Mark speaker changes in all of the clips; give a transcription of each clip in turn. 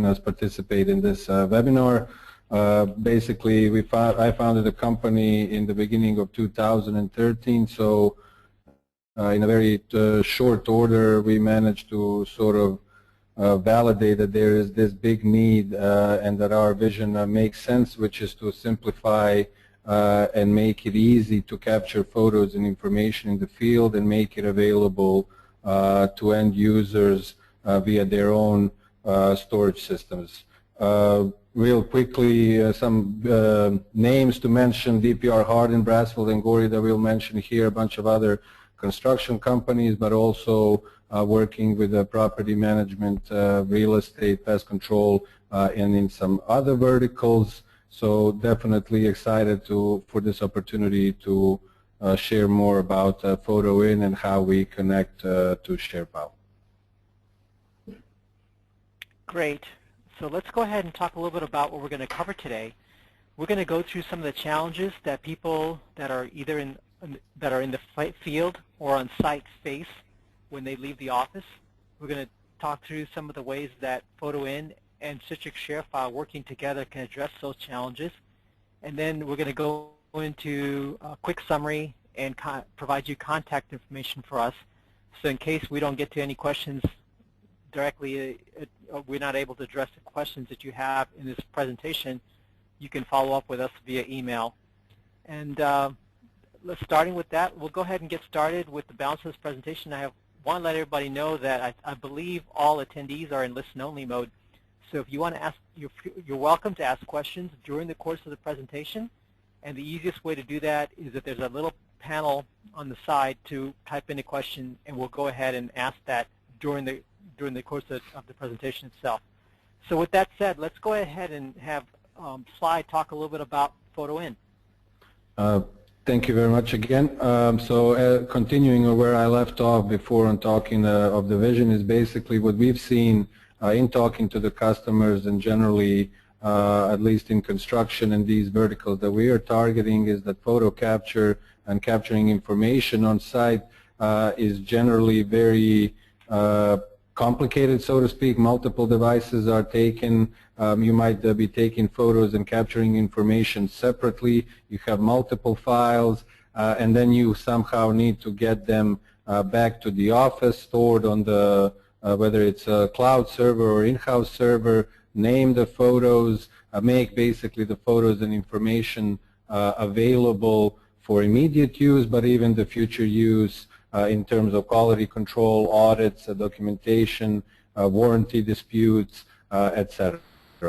Speaker 1: us participate in this webinar. Basically, I founded a company in the beginning of 2013, so in a very short order, we managed to sort of validate that there is this big need and that our vision makes sense, which is to simplify and make it easy to capture photos and information in the field and make it available to end users via their own storage systems. Real quickly, some names to mention: DPR, Hardin, Brasfield, and Gorey that we'll mention here, a bunch of other construction companies, but also working with property management, real estate, pest control, and in some other verticals. So definitely excited for this opportunity to share more about FotoIN and how we connect to ShareFile.
Speaker 2: Great. So let's go ahead and talk a little bit about what we're going to cover today. We're going to go through some of the challenges that people that are either in the field or on site face when they leave the office. We're going to talk through some of the ways that FotoIN and Citrix ShareFile working together can address those challenges. And then we're going to go into a quick summary and provide you contact information for us. So in case we don't get to any questions directly, we're not able to address the questions that you have in this presentation, you can follow up with us via email. And starting with that, we'll go ahead and get started with the balance of this presentation. I want to let everybody know that I believe all attendees are in listen-only mode. So if you want to ask, you're welcome to ask questions during the course of the presentation. And the easiest way to do that is that there's a little panel on the side to type in a question, and we'll go ahead and ask that during the course of the presentation itself. So with that said, let's go ahead and have Sly talk a little bit about FotoIN.
Speaker 1: Thank you very much again. Continuing where I left off before on talking of the vision is basically what we've seen in talking to the customers and generally, at least in construction and these verticals that we are targeting, is that photo capture and capturing information on site is generally very complicated, so to speak. Multiple devices are taken. You might be taking photos and capturing information separately. You have multiple files, and then you somehow need to get them back to the office, stored on the whether it's a cloud server or in-house server, name the photos, make basically the photos and information available for immediate use, but even the future use in terms of quality control, audits, documentation, warranty disputes, etc.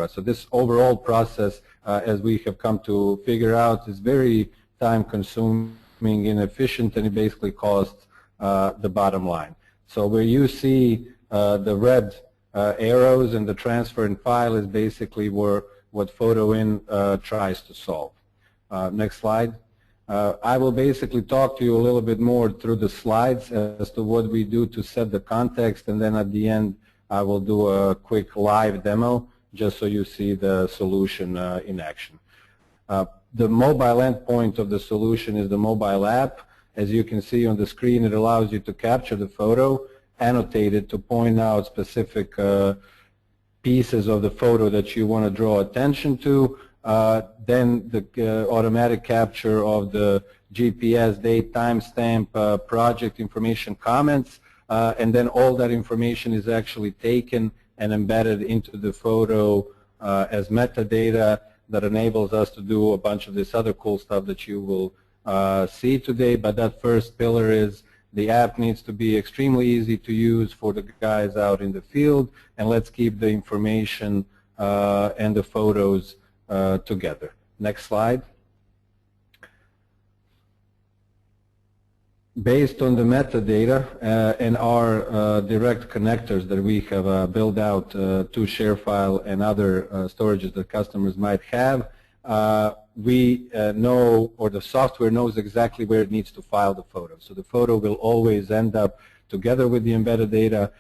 Speaker 1: So this overall process, as we have come to figure out, is very time-consuming, inefficient, and it basically costs the bottom line. So where you see the red arrows and the transfer in file is basically what FotoIN tries to solve. Next slide. I will basically talk to you a little bit more through the slides as to what we do to set the context, and then at the end I will do a quick live demo just so you see the solution in action. The mobile endpoint of the solution is the mobile app. As you can see on the screen, it allows you to capture the photo, annotate it to point out specific pieces of the photo that you want to draw attention to. Then the automatic capture of the GPS, date, timestamp, project information, comments, and then all that information is actually taken and embedded into the photo as metadata that enables us to do a bunch of this other cool stuff that you will see today. But that first pillar is the app needs to be extremely easy to use for the guys out in the field, and let's keep the information and the photos together. Next slide. Based on the metadata and our direct connectors that we have built out to ShareFile and other storages that customers might have, we know, or the software knows exactly where it needs to file the photo. So the photo will always end up together with the embedded data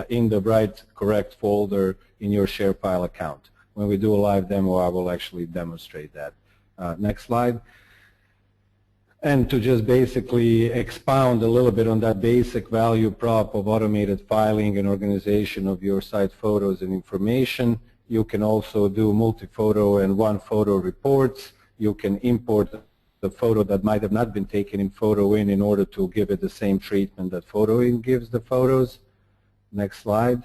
Speaker 1: in the right, correct folder in your ShareFile account. When we do a live demo, I will actually demonstrate that. Next slide. And to just basically expound a little bit on that basic value prop of automated filing and organization of your site photos and information, You can also do multi-photo and one-photo reports. You can import the photo that might have not been taken in FotoIN in order to give it the same treatment that FotoIN gives the photos. Next slide.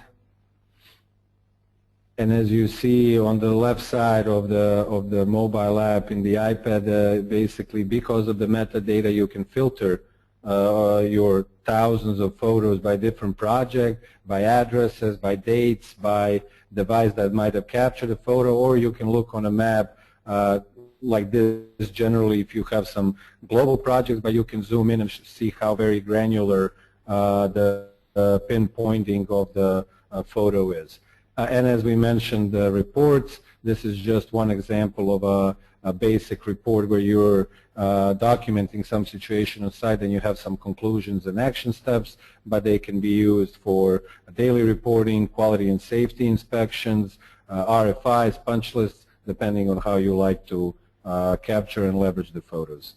Speaker 1: And as you see on the left side of the mobile app in the iPad, basically because of the metadata, you can filter your thousands of photos by different project, by addresses, by dates, by device that might have captured the photo, or you can look on a map like this generally if you have some global projects, but you can zoom in and see how very granular the pinpointing of the photo is. And as we mentioned, the reports, this is just one example of a basic report where you're documenting some situation on site and you have some conclusions and action steps, but they can be used for daily reporting, quality and safety inspections, RFIs, punch lists, depending on how you like to capture and leverage the photos.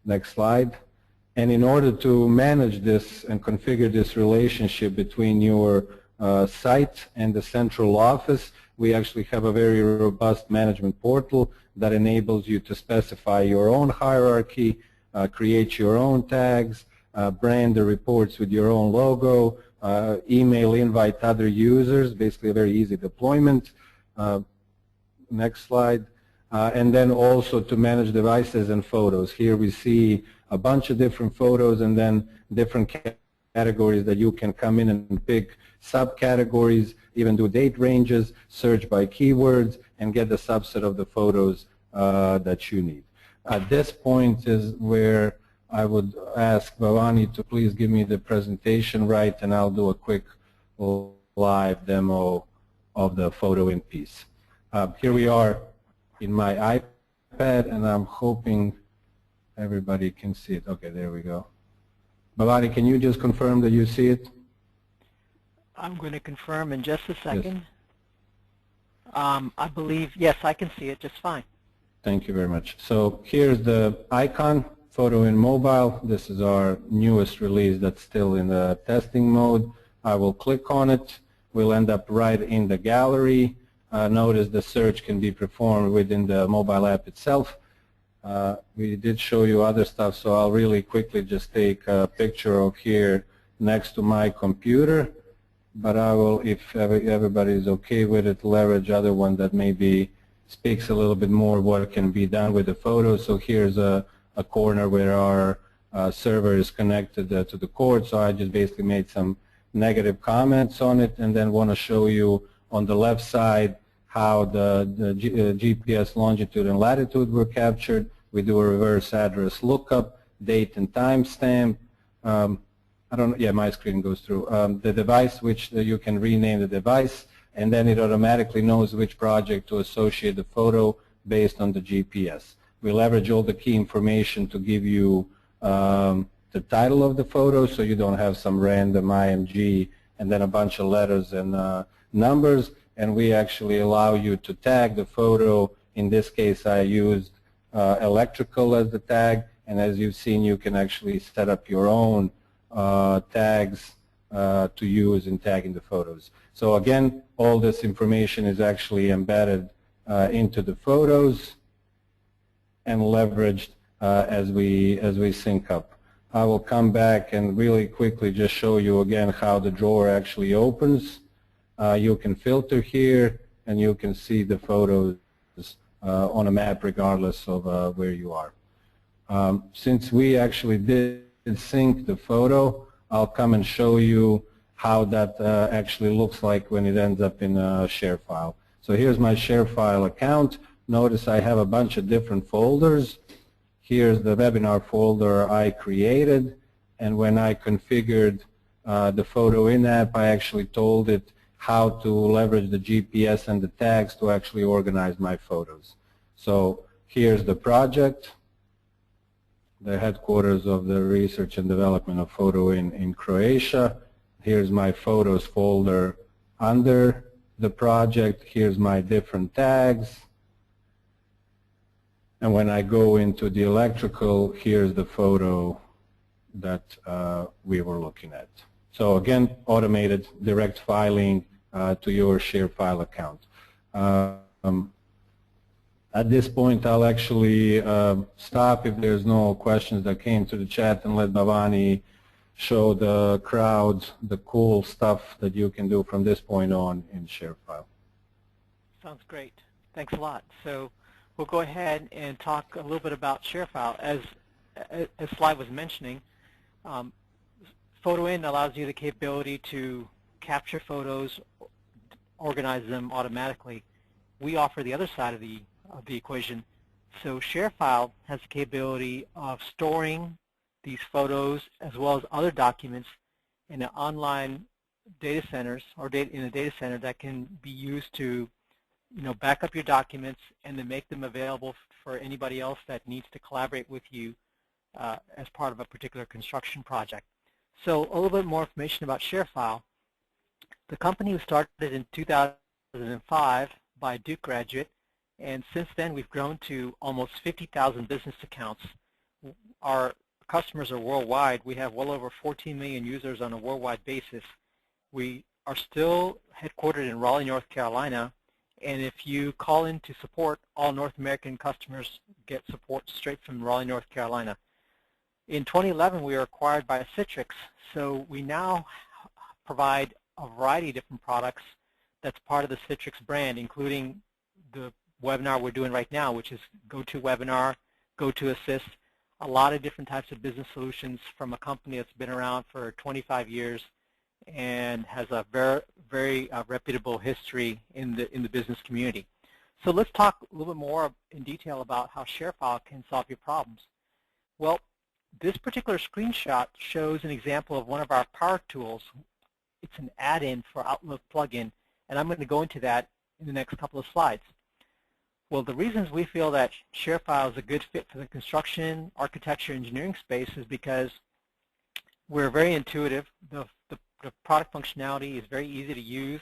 Speaker 1: Next slide. And in order to manage this and configure this relationship between your site and the central office, we actually have a very robust management portal that enables you to specify your own hierarchy, create your own tags, brand the reports with your own logo, email invite other users, basically a very easy deployment. Next slide. And then also to manage devices and photos. Here we see a bunch of different photos and then different categories that you can come in and pick subcategories, even do date ranges, search by keywords, and get the subset of the photos that you need. At this point is where I would ask Bhavani to please give me the presentation right, and I'll do a quick live demo of the FotoIN piece. Here we are in my iPad, and I'm hoping everybody can see it. Okay, there we go. Bhavani, can you just confirm that you see it?
Speaker 2: I'm going to confirm in just a second. Yes. I believe, yes, I can see it just fine.
Speaker 1: Thank you very much. So here's the icon, FotoIN Mobile. This is our newest release that's still in the testing mode. I will click on it. We'll end up right in the gallery. Notice the search can be performed within the mobile app itself. We did show you other stuff, so I'll really quickly just take a picture of here next to my computer. But I will, if everybody is okay with it, leverage other one that maybe speaks a little bit more what can be done with the photos. So here's a corner where our server is connected to the cord. So I just basically made some negative comments on it, and then want to show you on the left side how the GPS longitude and latitude were captured. We do a reverse address lookup, date and timestamp. I don't know, yeah, my screen goes through. The device, which you can rename the device, and then it automatically knows which project to associate the photo based on the GPS. We leverage all the key information to give you the title of the photo, so you don't have some random IMG and then a bunch of letters and numbers. And we actually allow you to tag the photo. In this case, I used electrical as the tag, and as you've seen, you can actually set up your own tags to use in tagging the photos. So again, all this information is actually embedded into the photos and leveraged as we sync up. I will come back and really quickly just show you again how the drawer actually opens. You can filter here, and you can see the photos on a map regardless of where you are. Since we actually did sync the photo, I'll come and show you how that actually looks like when it ends up in a ShareFile. So here's my ShareFile account. Notice I have a bunch of different folders. Here's the webinar folder I created, and when I configured the FotoIN app, I actually told it how to leverage the GPS and the tags to actually organize my photos. So here's the project, the headquarters of the research and development of FotoIN in Croatia. Here's my photos folder under the project. Here's my different tags. And when I go into the electrical, here's the photo that we were looking at. So again, automated direct filing to your ShareFile account. At this point, I'll actually stop if there's no questions that came to the chat and let Bhavani show the crowd the cool stuff that you can do from this point on in ShareFile.
Speaker 2: Sounds great. Thanks a lot. So we'll go ahead and talk a little bit about ShareFile. As Slide was mentioning, FotoIN allows you the capability to capture photos, organize them automatically. We offer the other side of the equation. So ShareFile has the capability of storing these photos as well as other documents in an online data centers or in a data center that can be used to back up your documents and then make them available for anybody else that needs to collaborate with you as part of a particular construction project. So a little bit more information about ShareFile. The company was started in 2005 by a Duke graduate, and since then we've grown to almost 50,000 business accounts. Our customers are worldwide. We have well over 14 million users on a worldwide basis. We are still headquartered in Raleigh, North Carolina, and if you call in to support, all North American customers get support straight from Raleigh, North Carolina. In 2011, we were acquired by Citrix, so we now provide a variety of different products that's part of the Citrix brand, including the webinar we're doing right now, which is GoToWebinar, GoToAssist, a lot of different types of business solutions from a company that's been around for 25 years and has a very reputable history in the business community. So let's talk a little bit more in detail about how ShareFile can solve your problems. Well, this particular screenshot shows an example of one of our power tools. It's an add-in for Outlook plugin, and I'm going to go into that in the next couple of slides. Well, the reasons we feel that ShareFile is a good fit for the construction, architecture, engineering space is because we're very intuitive. The product functionality is very easy to use,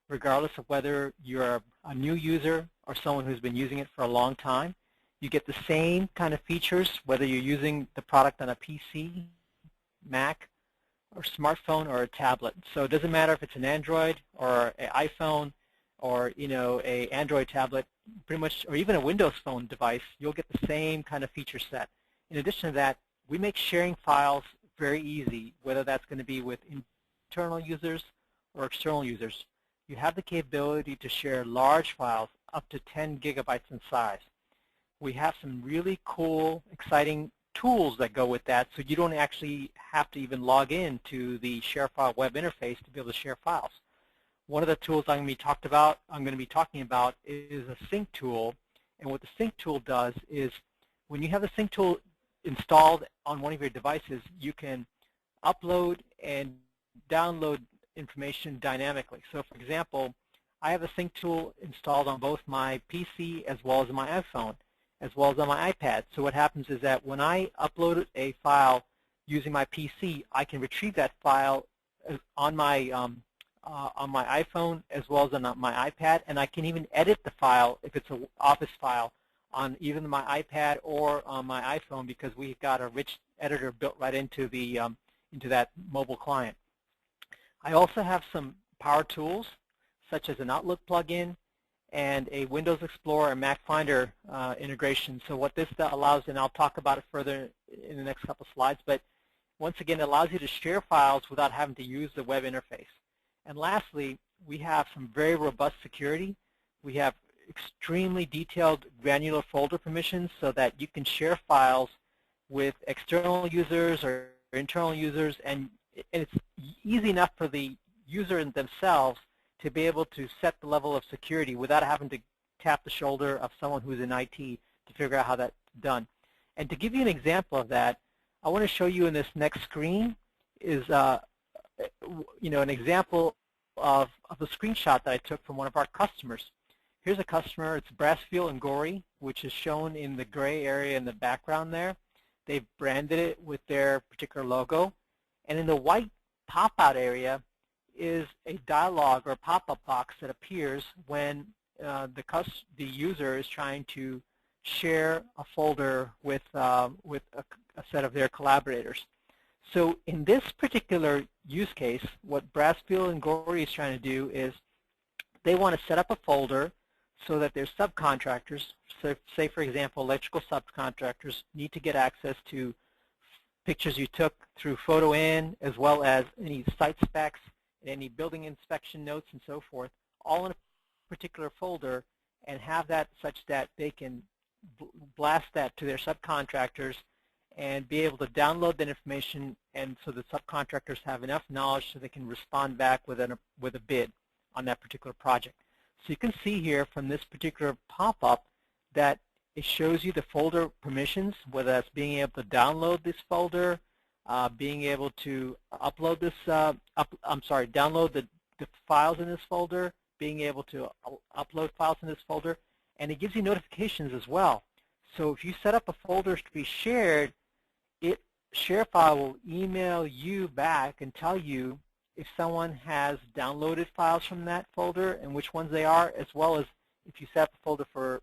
Speaker 2: regardless of whether you're a new user or someone who's been using it for a long time. You get the same kind of features whether you're using the product on a PC, Mac, or smartphone, or a tablet. So it doesn't matter if it's an Android or an iPhone or a Android tablet, pretty much, or even a Windows phone device, you'll get the same kind of feature set. In addition to that, we make sharing files very easy, whether that's going to be with internal users or external users. You have the capability to share large files up to 10 gigabytes in size. We have some really cool, exciting tools that go with that, so you don't actually have to even log in to the ShareFile web interface to be able to share files. One of the tools I'm going to be talking about is a sync tool, and what the sync tool does is when you have the sync tool installed on one of your devices, you can upload and download information dynamically. So for example, I have a sync tool installed on both my PC as well as my iPhone, as well as on my iPad. So what happens is that when I upload a file using my PC, I can retrieve that file on my iPhone as well as on my iPad, and I can even edit the file if it's an Office file on even my iPad or on my iPhone, because we've got a rich editor built right into the into that mobile client. I also have some power tools such as an Outlook plugin and a Windows Explorer and Mac Finder integration. So what this allows, and I'll talk about it further in the next couple of slides, but once again, it allows you to share files without having to use the web interface. And lastly, we have some very robust security. We have extremely detailed granular folder permissions so that you can share files with external users or internal users, and it's easy enough for the user themselves to be able to set the level of security without having to tap the shoulder of someone who's in IT to figure out how that's done. And to give you an example of that, I want to show you in this next screen is an example of a screenshot that I took from one of our customers. Here's a customer, it's Brassfield and Gorey, which is shown in the gray area in the background there. They've branded it with their particular logo. And in the white pop-out area is a dialog or pop-up box that appears when the user is trying to share a folder with a set of their collaborators. So in this particular use case, what Brassfield and Gorey is trying to do is they want to set up a folder so that their subcontractors, so say for example electrical subcontractors, need to get access to pictures you took through FotoIN, as well as any site specs, any building inspection notes and so forth, all in a particular folder, and have that such that they can blast that to their subcontractors and be able to download that information, and so the subcontractors have enough knowledge so they can respond back with a bid on that particular project. So you can see here from this particular pop-up that it shows you the folder permissions, whether that's being able to download this folder, being able to upload this, download the files in this folder, being able to upload files in this folder, and it gives you notifications as well. So if you set up a folder to be shared, ShareFile will email you back and tell you if someone has downloaded files from that folder and which ones they are, as well as if you set up a folder for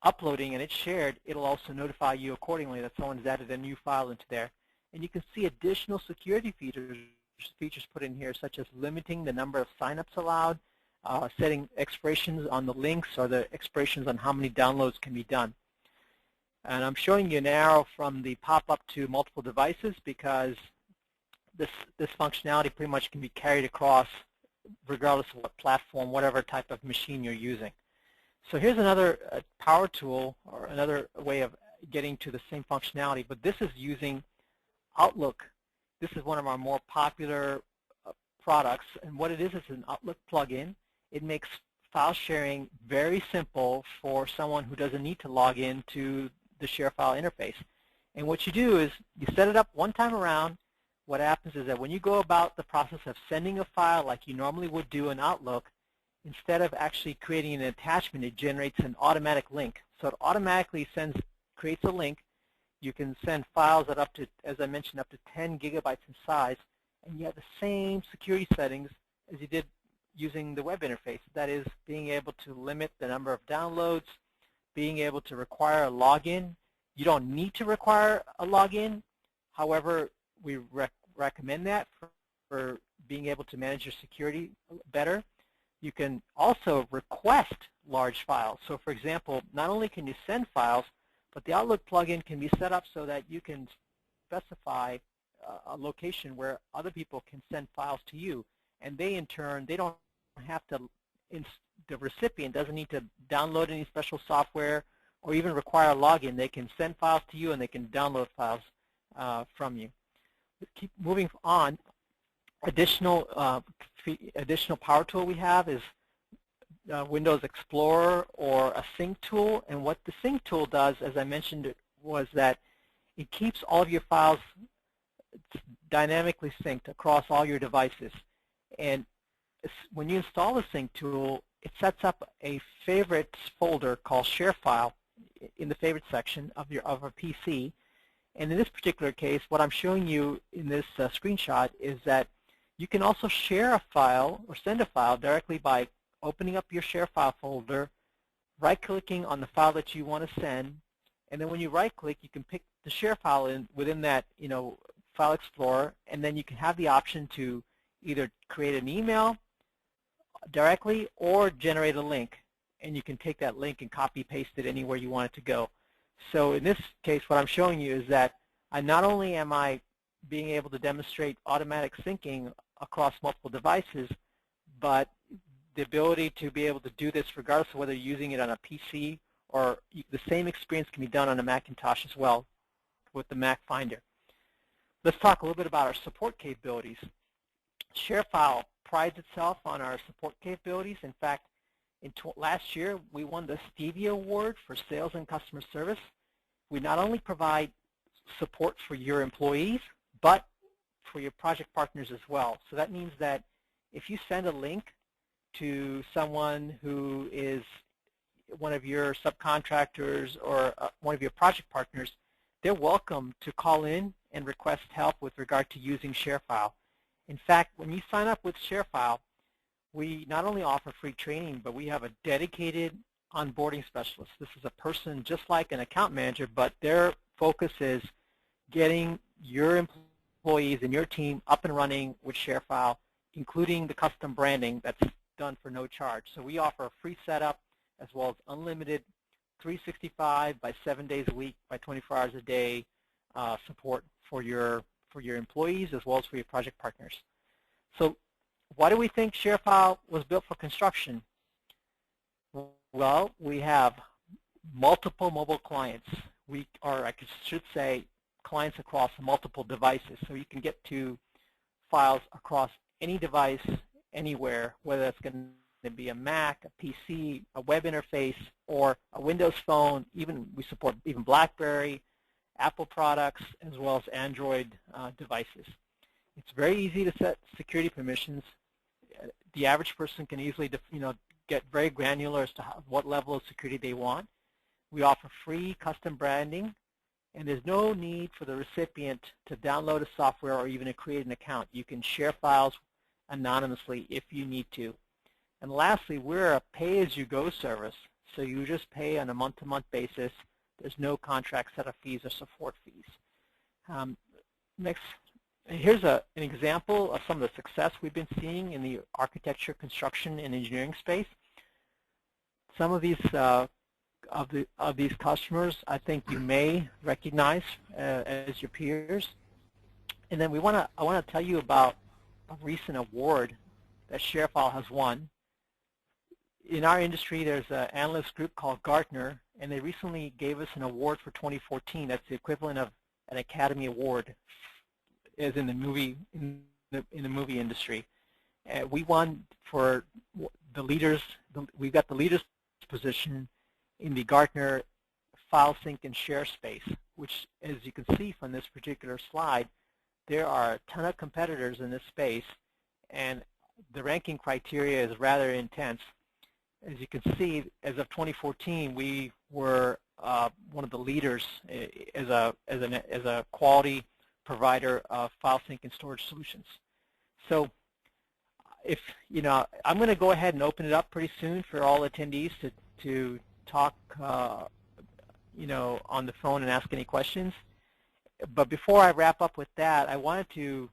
Speaker 2: uploading and it's shared, it'll also notify you accordingly that someone has added a new file into there. And you can see additional security features put in here, such as limiting the number of signups allowed, setting expirations on the links or the expirations on how many downloads can be done. And I'm showing you an arrow from the pop-up to multiple devices because this functionality pretty much can be carried across regardless of what platform, whatever type of machine you're using. So here's another power tool, or another way of getting to the same functionality, but this is using Outlook. This is one of our more popular products, and what it is an Outlook plugin. It makes file sharing very simple for someone who doesn't need to log in to the ShareFile interface. And what you do is you set it up one time around. What happens is that when you go about the process of sending a file like you normally would do in Outlook, instead of actually creating an attachment, it generates an automatic link. So it automatically creates a link. You can send files that up to, as I mentioned, up to 10 gigabytes in size, and you have the same security settings as you did using the web interface. That is, being able to limit the number of downloads, being able to require a login. You don't need to require a login. However, we recommend that for being able to manage your security better. You can also request large files. So for example, not only can you send files, but the Outlook plugin can be set up so that you can specify a location where other people can send files to you. And they, in turn, they don't have to, the recipient doesn't need to download any special software or even require a login. They can send files to you and they can download files from you. Keep moving on. Additional power tool we have is Windows Explorer or a sync tool. And what the sync tool does, as I mentioned, was that it keeps all of your files dynamically synced across all your devices. And when you install the sync tool, it sets up a favorites folder called ShareFile in the favorite section of a PC. And in this particular case, what I'm showing you in this screenshot is that you can also share a file or send a file directly by opening up your ShareFile folder, right-clicking on the file that you want to send, and then when you right-click, you can pick the share file within that File Explorer, and then you can have the option to either create an email directly or generate a link, and you can take that link and copy-paste it anywhere you want it to go. So in this case, what I'm showing you is that not only am I being able to demonstrate automatic syncing across multiple devices, but the ability to be able to do this regardless of whether you're using it on a PC or the same experience can be done on a Macintosh as well with the Mac Finder. Let's talk a little bit about our support capabilities. ShareFile prides itself on our support capabilities. In fact, last year we won the Stevie Award for Sales and Customer Service. We not only provide support for your employees, but for your project partners as well. So that means that if you send a link to someone who is one of your subcontractors or one of your project partners, they're welcome to call in and request help with regard to using ShareFile. In fact, when you sign up with ShareFile, we not only offer free training, but we have a dedicated onboarding specialist. This is a person just like an account manager, but their focus is getting your employees and your team up and running with ShareFile, including the custom branding that's done for no charge. So we offer a free setup, as well as unlimited 365 by 7 days a week by 24 hours a day support for your employees as well as for your project partners. So why do we think ShareFile was built for construction? Well, we have multiple mobile clients. I should say clients across multiple devices. So you can get to files across any device, anywhere, whether that's going to be a Mac, a PC, a web interface, or a Windows phone. We support even BlackBerry, Apple products, as well as Android devices. It's very easy to set security permissions. The average person can easily, get very granular as to what level of security they want. We offer free custom branding, and there's no need for the recipient to download a software or even to create an account. You can share files anonymously if you need to. And lastly, we're a pay-as-you-go service, so you just pay on a month-to-month basis. There's no contract setup fees or support fees. Next, here's an example of some of the success we've been seeing in the architecture, construction, and engineering space. Some of these of these customers, I think you may recognize as your peers. And then I want to tell you about a recent award that ShareFile has won. In our industry, there's an analyst group called Gartner, and they recently gave us an award for 2014. That's the equivalent of an Academy Award, as in the movie industry. We won for the leaders. We've got the leaders position in the Gartner file sync and share space, which, as you can see from this particular slide, there are a ton of competitors in this space, and the ranking criteria is rather intense. As you can see, as of 2014, we were one of the leaders as a quality provider of file sync and storage solutions. So, I'm going to go ahead and open it up pretty soon for all attendees to talk, on the phone and ask any questions. But before I wrap up with that, I wanted to,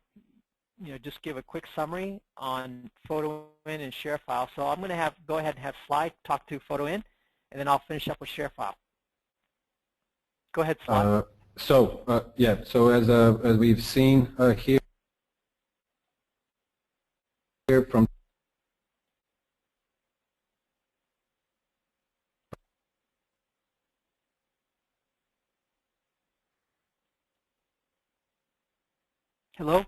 Speaker 2: just give a quick summary on FotoIN and ShareFile. So I'm going to go ahead and have Sly talk to FotoIN, and then I'll finish up with ShareFile. Go ahead, Sly.
Speaker 1: So as we've seen here from
Speaker 2: Hello?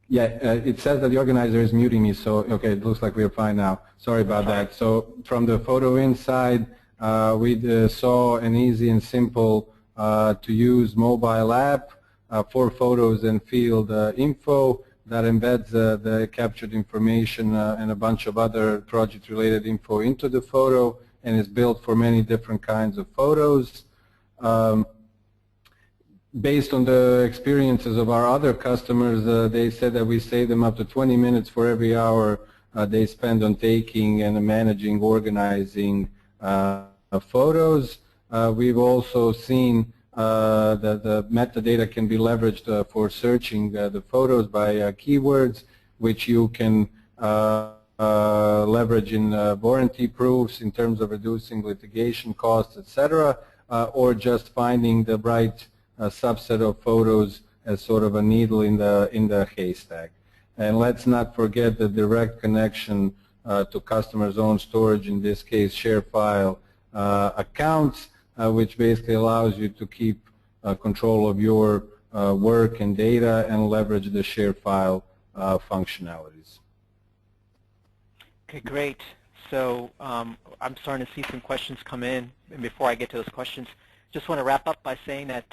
Speaker 1: Yeah, it says that the organizer is muting me, so okay, it looks like we're fine now. Sorry about that. So from the FotoIN side, we saw an easy and simple to use mobile app for photos and field info that embeds the captured information and a bunch of other project-related info into the photo, and is built for many different kinds of photos. Based on the experiences of our other customers, they said that we save them up to 20 minutes for every hour they spend on taking and managing, organizing photos. We've also seen that the metadata can be leveraged for searching the photos by keywords, which you can leverage in warranty proofs in terms of reducing litigation costs, etc., or just finding the right subset of photos as sort of a needle in the haystack. And let's not forget the direct connection to customers' own storage, in this case ShareFile accounts, which basically allows you to keep control of your work and data and leverage the ShareFile functionalities.
Speaker 2: Okay, great. So I'm starting to see some questions come in, and before I get to those questions, just want to wrap up by saying that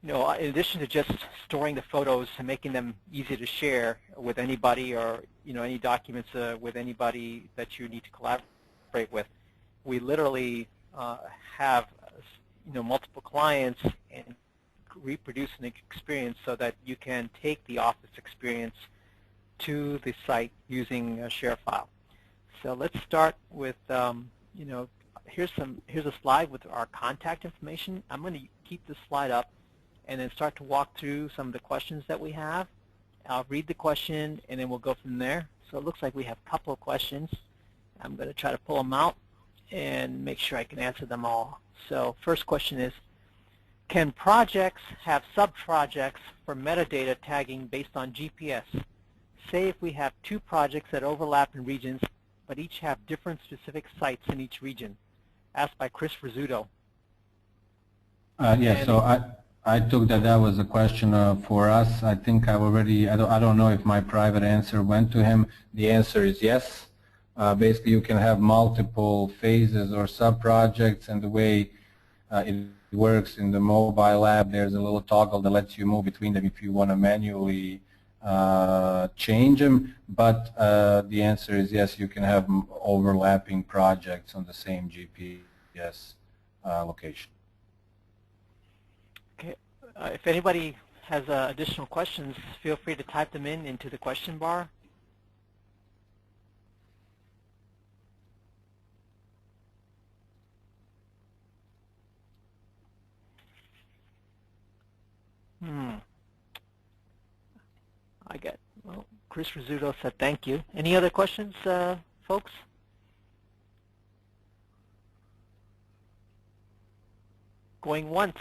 Speaker 2: in addition to just storing the photos and making them easy to share with anybody, or any documents with anybody that you need to collaborate with, we literally have multiple clients and reproduce an experience so that you can take the Office experience to the site using ShareFile. So let's start with here's a slide with our contact information. I'm going to keep this slide up and then start to walk through some of the questions that we have. I'll read the question and then we'll go from there. So it looks like we have a couple of questions. I'm going to try to pull them out and make sure I can answer them all. So first question is, can projects have sub-projects for metadata tagging based on GPS? Say if we have two projects that overlap in regions, but each have different specific sites in each region. Asked by Chris Rizzuto.
Speaker 1: Yeah, so I took that was a question for us. I think I've already, I don't know if my private answer went to him. The answer is yes. Basically, you can have multiple phases or sub-projects, and the way it works in the mobile app, there's a little toggle that lets you move between them if you want to manually change them. But the answer is yes, you can have overlapping projects on the same GPS location.
Speaker 2: Okay. If anybody has additional questions, feel free to type them into the question bar. I get, well, Chris Rizzuto said thank you. Any other questions, folks? Going once.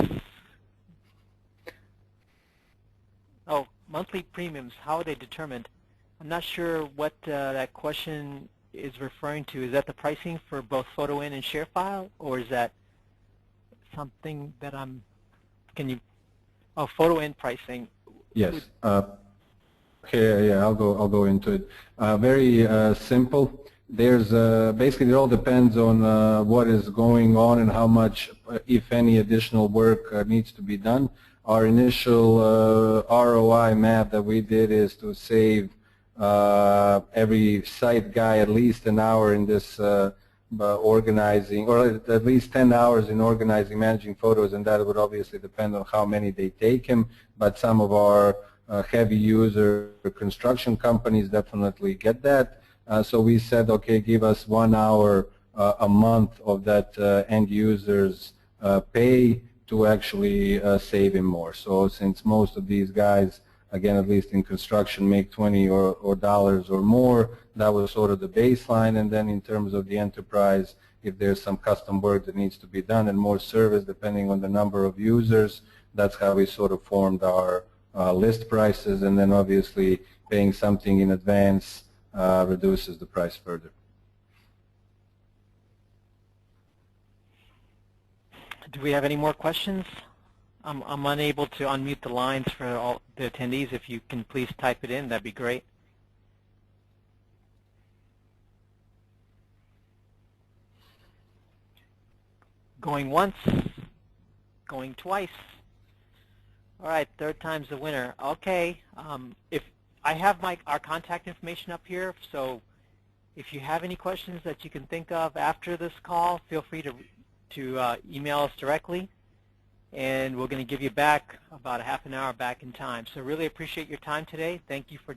Speaker 2: Oh, monthly premiums, how are they determined? I'm not sure what that question is referring to. Is that the pricing for both FotoIN and ShareFile, or is that something that can you, oh, FotoIN pricing.
Speaker 1: Yes. Okay, yeah, I'll go into it. Very simple. There's basically it all depends on what is going on and how much, if any, additional work needs to be done. Our initial ROI map that we did is to save every site guy at least an hour in this organizing, or at least 10 hours in organizing, managing photos, and that would obviously depend on how many they take him. But some of our heavy user construction companies definitely get that. So we said, okay, give us 1 hour a month of that end user's pay to actually save him more. So since most of these guys, again, at least in construction, make $20 or dollars or more, that was sort of the baseline. And then in terms of the enterprise, if there's some custom work that needs to be done and more service depending on the number of users, that's how we sort of formed our list prices. And then obviously paying something in advance reduces the price further.
Speaker 2: Do we have any more questions? I'm unable to unmute the lines for all the attendees. If you can please type it in, that'd be great. Going once, going twice. All right, third time's the winner. Okay, if I have our contact information up here, so if you have any questions that you can think of after this call, feel free to email us directly, and we're going to give you back about a half an hour back in time. So really appreciate your time today. Thank you for